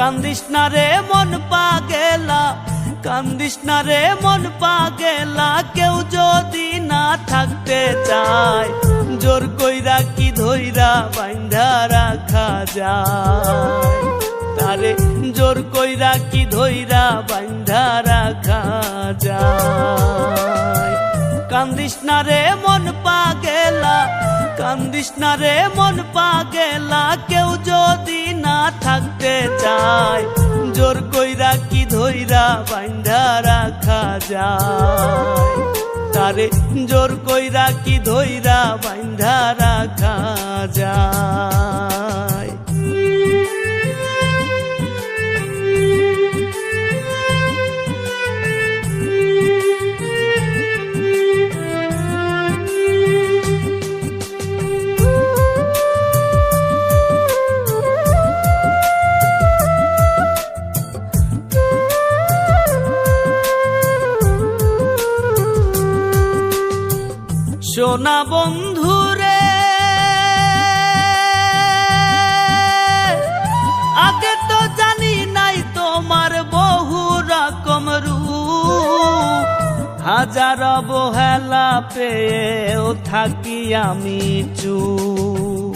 কান্দিস না রে মন পাগেলা, কান্দিস না রে মন পাগেলা, কেউ যদি না থাকতে চায় জোর কইরা কি ধইরা বাইন্ধা রাখা যায়, তারে জোর কইরা কি ধইরা বাইন্ধা রাখা যায়। কান্দিস না রে মন পাগেলা, কান্দিস না রে মন পাগেলা, কেউ যদি না থাকতে চায় জোর কইরা কি ধইরা বাইন্ধা রাখা যায়, তারে জোর কইরা কি ধইরা বাইন্ধা রাখা যায়। সোনা বন্ধুরে আগে তো জানি নাই তোমার বহু রকম রূপ, হাজার অবহেলা পেয়েও থাকি আমি চুপ।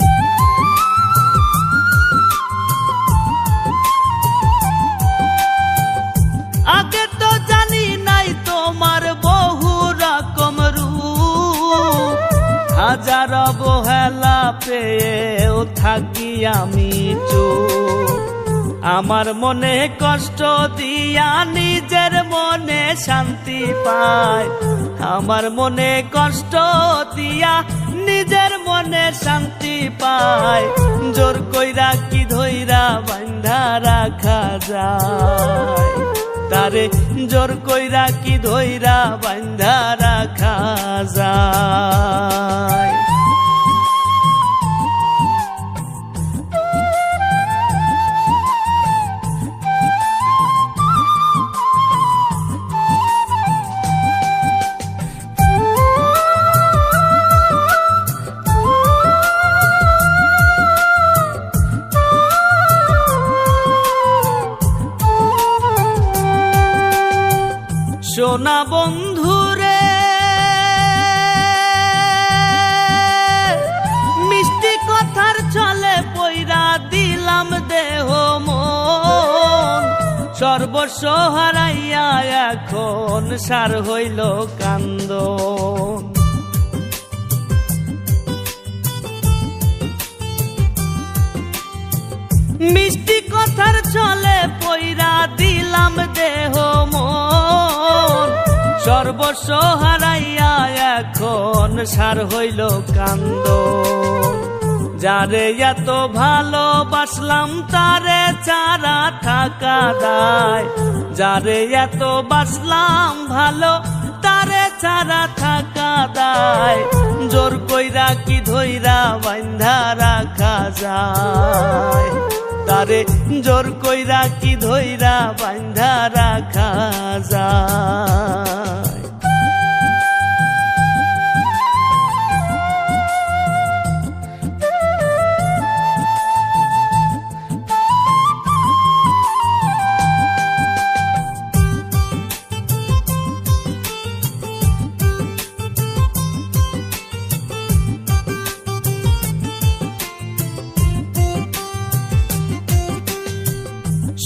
আগে তো জানি নাই তোমার বহু রকম রূপ, হাজার অবহেলা পেয়েও থাকি আমি চুপ। আমার মনে কষ্ট দিয়া নিজের মনে শান্তি পায়, আমার মনে কষ্ট দিয়া নিজের মনে শান্তি পায়, জোর কইরা কি ধইরা বাইন্ধা রাখা যায়, তারে জোর কইরা কি ধইরা বাইন্ধা রাখা যায়। সোনা বন্ধুরে মিষ্টি কথার ছলে পইরা দিলাম দেহ মন, সর্বস্ব হারাইয়া এখন সার হইল কান্দন। মিষ্টি কথার ছলে পইরা দিলাম দেহ মন, সর্বস্ব হারাইয়া এখন সার হইল কান্দন। যারে এত ভালোবাসলাম তারে ছাড়া থাকা দায়, যারে এত বাসলাম ভালো তারে ছাড়া থাকা দায়, জোর কইরা কি ধইরা বাইন্ধা রাখা যায়, তারে জোর কইরা কি ধইরা বাইন্ধা রাখা যায়।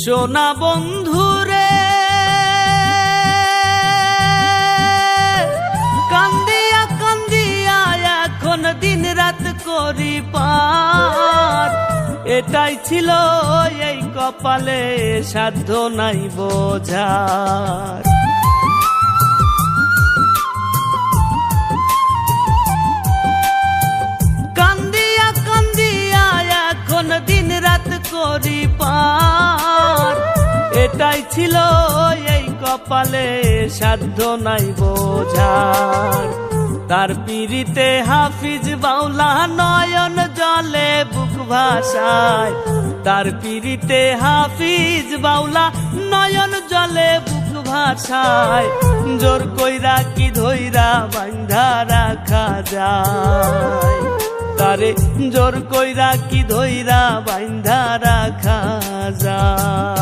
সোনা বন্ধুরে কান্দিয়া কান্দিয়া এখন দিন রাত করি পার, এটাই ছিল এই কপালে সাধ্য নাই বোঝার। কান্দিয়া কান্দিয়া এখন দিন রাত করি পার, এটাই ছিল এই কপালে সাধ্য নাই বোঝার। তার পিরিতে হাফিজ বাউলা নয়ন জলে বুক ভাসায়, তার পিরিতে হাফিজ বাউলা নয়ন জলে বুক ভাসায়, জোর কইরা কি ধইরা বাইন্ধা রাখা যায়, তারে জোর কইরা কি ধইরা বাইন্ধা রাখা যায়।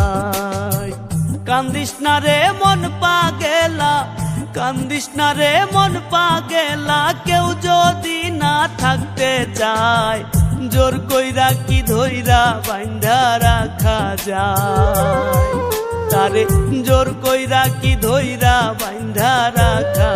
কান্দিস না রে মন পাগেলা, কান্দিস না রে মন পাগেলা, কেউ যদি না থাকতে চায় জোর কইরা কি ধইরা বাইন্ধা রাখা যায়, তারে জোর কইরা কি ধইরা বাইন্ধা রাখা